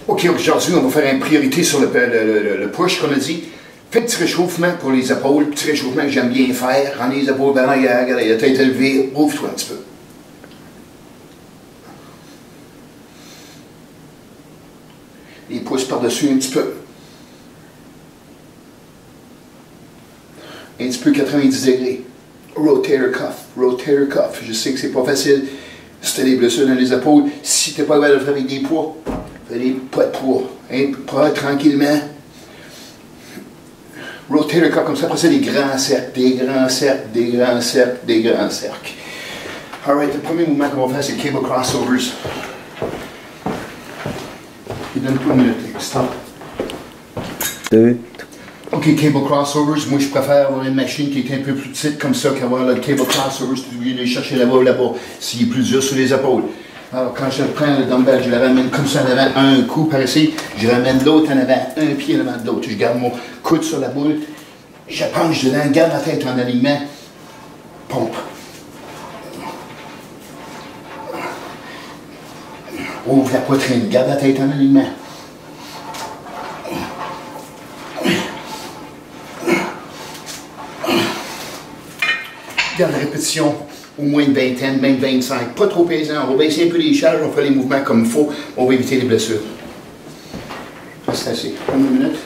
OK, aujourd'hui, on va faire une priorité sur le push, comme on a dit. Fais un petit réchauffement pour les épaules. Petit réchauffement que j'aime bien faire. Rends les épaules bien arrière, regarde, la tête élevée. Ouvre-toi un petit peu. Les pouces par-dessus un petit peu. Un petit peu 90 degrés. Rotator cuff, rotator cuff. Je sais que c'est pas facile. Si tu as des blessures dans les épaules, si tu n'es pas capable de le faire avec des poids, fais des pas de poids. Hein, pas tranquillement. Rotator cuff, comme ça, après ça, des grands cercles, des grands cercles, des grands cercles, des grands cercles. Alright, le premier mouvement qu'on va faire, c'est le cable crossovers. Il donne pas une minute, stop. OK, cable crossovers, moi je préfère avoir une machine qui est un peu plus petite comme ça qu'avoir le cable crossovers, tu es obligé de les chercher là-bas, s'il est plus dur sur les épaules. Alors quand je prends le dumbbell, je le ramène comme ça en avant, un coup par ici, je ramène l'autre en avant, un pied en avant de l'autre, je garde mon coude sur la boule, je penche dedans, garde la tête en alignement, pompe. Ouvre la poitrine, garde la tête en alignement. Garde la répétition, au moins une vingtaine, même 25. Pas trop pesant, on va baisser un peu les charges, on fait les mouvements comme il faut, on va éviter les blessures. C'est assez. Une minute.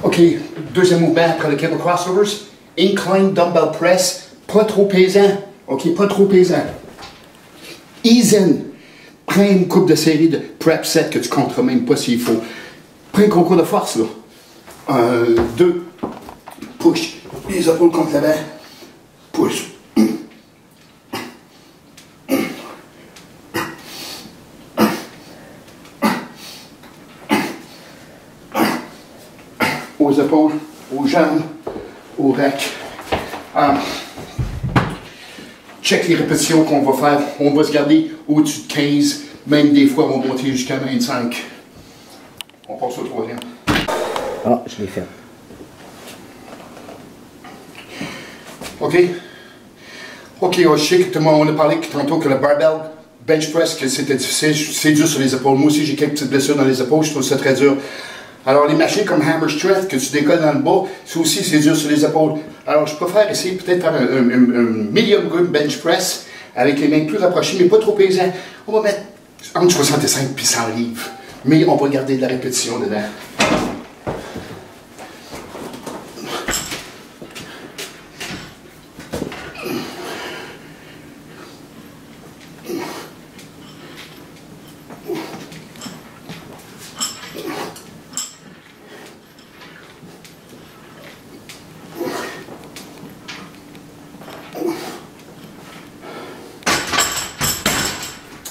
OK, deuxième mouvement après le cable crossovers. Incline dumbbell press, pas trop pesant. OK, pas trop pesant. Ease in. Prends une coupe de série de prep set que tu compteras même pas s'il faut. Prends un concours de force, là. 1, 2. Push. Les épaules contre l'avant. Push. Aux épaules, aux jambes, au rack. Check les répétitions qu'on va faire. On va se garder au-dessus de 15. Même des fois, on va monter jusqu'à 25. On passe au troisième. Ah, je l'ai fait. OK? OK, je sais que tout le monde, on a parlé tantôt que le barbell bench press, que c'était difficile, c'est dur sur les épaules. Moi aussi, j'ai quelques petites blessures dans les épaules, je trouve ça très dur. Alors, les machines comme Hammer Strength, que tu décolles dans le bas, ça aussi, c'est dur sur les épaules. Alors, je préfère essayer peut-être faire un medium grip bench press avec les mains plus rapprochées, mais pas trop pesant. On va mettre entre 65 et 100 livres. Mais on va garder de la répétition dedans.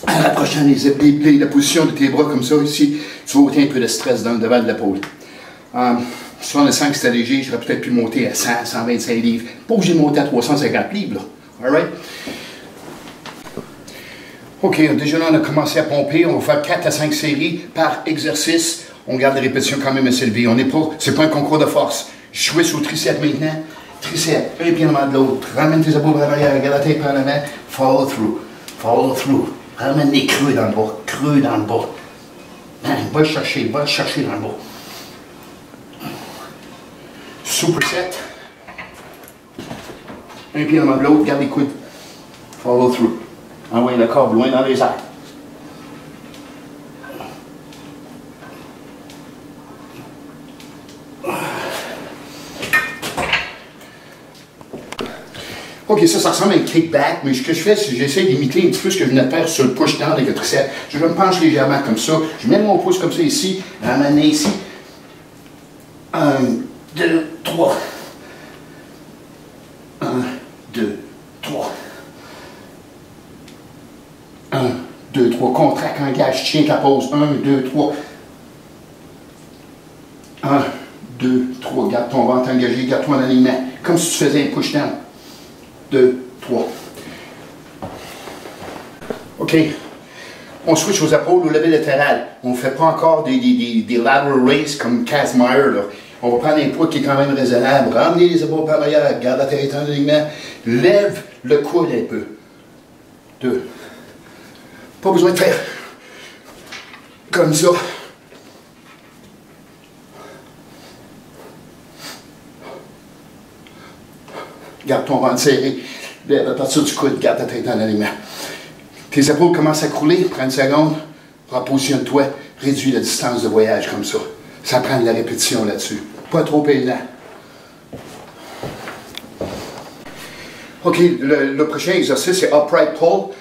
En approchant la position de tes bras comme ça ici, tu vas ôter un peu de stress dans le devant de l'épaule. Si on sent que c'était léger, j'aurais peut-être pu monter à 100, 125 livres. Pas obligé de monter à 350 livres, là. Alright? OK, déjà là, on a commencé à pomper. On va faire 4 à 5 séries par exercice. On garde les répétitions quand même assez élevées. C'est pas un concours de force. Je suis au triceps maintenant. Triceps, un pied en avant de l'autre. Ramène tes épaules vers l'arrière, garde la tête par l'avant. Follow through. Follow through. Ramène les creux dans le bas. Creux dans le bas. Va le chercher dans le bas. Superset. Un pied en avant de l'autre, garde les coudes. Follow through. Envoie le corps loin dans les airs. OK, ça ressemble à un kickback, mais ce que je fais, c'est que j'essaie d'imiter un petit peu ce que je venais de faire sur le push-down avec le triceps. Je me penche légèrement comme ça. Je mets mon pouce comme ça ici, ramène ici. 1, 2, 3. 1, 2, 3. 1, 2, 3. Contracte, engage, tiens ta pause. 1, 2, 3. 1, 2, 3. Garde ton ventre engagé, garde-toi en alignement. Comme si tu faisais un push-down. 2, 3. OK. On switch aux épaules au lever latéral. On ne fait pas encore des lateral raises comme Cass Meyer, là. On va prendre un poids qui est quand même raisonnable. Ramenez les épaules par l'arrière, garde la tête en alignement. Lève le coude un peu. 2. Pas besoin de faire comme ça. garde ton ventre serré. À partir du coude, garde ta tête en alignement. Tes épaules commencent à crouler, prends une seconde, repositionne-toi, réduis la distance de voyage comme ça. Ça prend de la répétition là-dessus. Pas trop pesant. OK, le prochain exercice, c'est upright pull.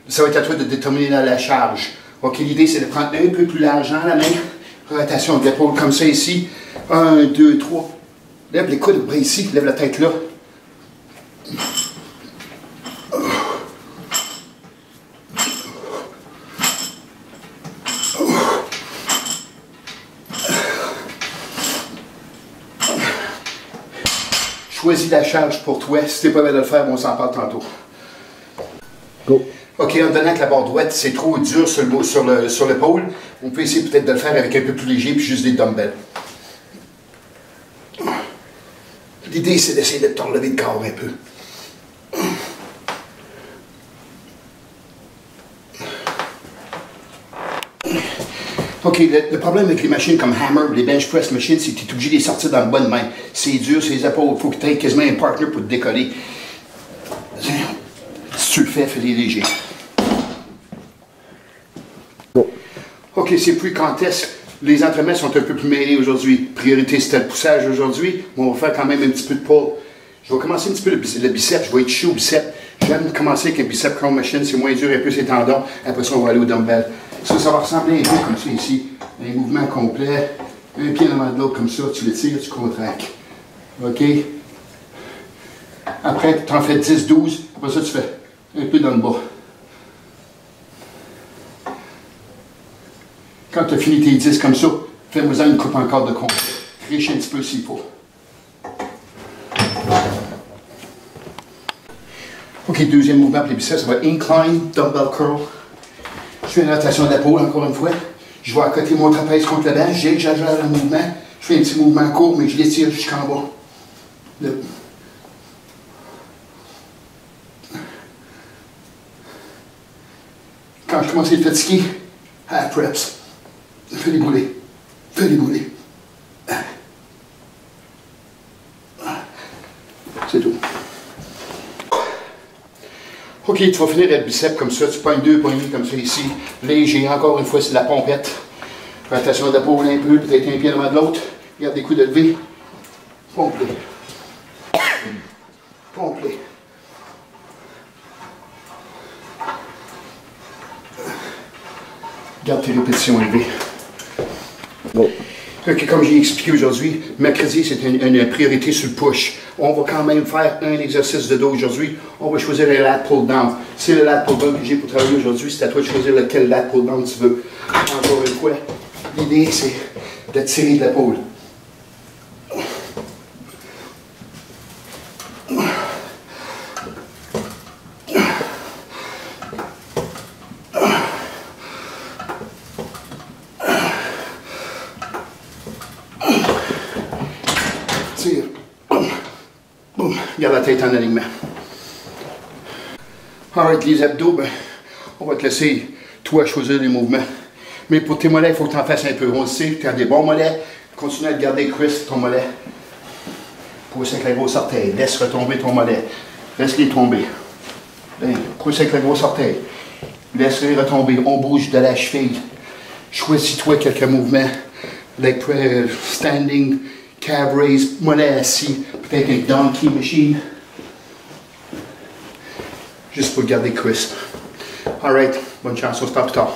Ça va être à toi de déterminer la charge. OK, l'idée, c'est de prendre un peu plus l'argent à la main. Rotation de l'épaule comme ça ici. 1, 2, 3. Lève les coudes bras ici, lève la tête là. Choisis la charge pour toi. Si tu n'es pas capable de le faire, on s'en parle tantôt. Go. OK, en donnant que la barre droite, c'est trop dur sur l'épaule, on peut essayer peut-être de le faire avec un peu plus léger puis juste des dumbbells. L'idée, c'est d'essayer de te relever le corps un peu. OK, le problème avec les machines comme Hammer, les bench press machines, c'est que tu es obligé de les sortir dans le bas de main. C'est dur sur les épaules, il faut que tu aies quasiment un partner pour te décoller. Si tu le fais, fais-les légers. Go. OK, c'est plus quand est-ce. Les entraînements sont un peu plus mêlés aujourd'hui. Priorité, c'était le poussage aujourd'hui, mais on va faire quand même un petit peu de pull. Je vais commencer un petit peu le biceps, je vais être chaud au biceps. J'aime commencer avec un bicep curl machine, c'est moins dur un peu ses tendons. Après ça, on va aller au dumbbell. Ça va ressembler un peu comme ça ici. Un mouvement complet. Un pied devant l'autre comme ça, tu le tires, tu contractes. OK? Après, tu en fais 10, 12. Après ça, tu fais un peu dans le bas. Quand tu as fini tes 10 comme ça, fais-moi une coupe encore de complet. Riche un petit peu s'il faut. OK, deuxième mouvement pour les biceps, ça va incline, dumbbell curl. Je fais une rotation d'épaule encore une fois. Je vais accoter mon trapèze contre le banc, j'exagère le mouvement. Je fais un petit mouvement court, mais je l'étire jusqu'en bas. Quand je commence à être fatigué, half reps. Fais les boulets. Fais les boulets. C'est tout. OK, tu vas finir le bicep comme ça. Tu pognes 2 poignées comme ça ici. Léger. Encore une fois, c'est de la pompette. Rotation d'épaule un peu, peut-être un pied devant de l'autre. Garde des coups de lever. Pompe-les. Pompe-les. Garde tes répétitions élevées. Bon. Okay, comme j'ai expliqué aujourd'hui, mercredi, c'est une priorité sur le push. On va quand même faire un exercice de dos aujourd'hui. On va choisir le lat pull down. C'est le lat pull down que j'ai pour travailler aujourd'hui. C'est à toi de choisir lequel lat pull down tu veux. Encore une fois, l'idée, c'est de tirer de l'épaule. Tire. Boum. Garde la tête en alignement. Alright, les abdos, ben, on va te laisser, toi, choisir les mouvements. Mais pour tes mollets, il faut que tu en fasses un peu. On le sait, tu as des bons mollets. Continue à te garder crisp ton mollet. Pousse avec la grosse orteil. Laisse retomber ton mollet. Laisse-les tomber. Pousse avec la grosse orteil. Laisse-les retomber. On bouge de la cheville. Choisis-toi quelques mouvements. Like standing, calf raise, mollet assis. Peut-être un donkey machine. Juste pour garder crisp. Alright, bonne chance, on se parle plus tard.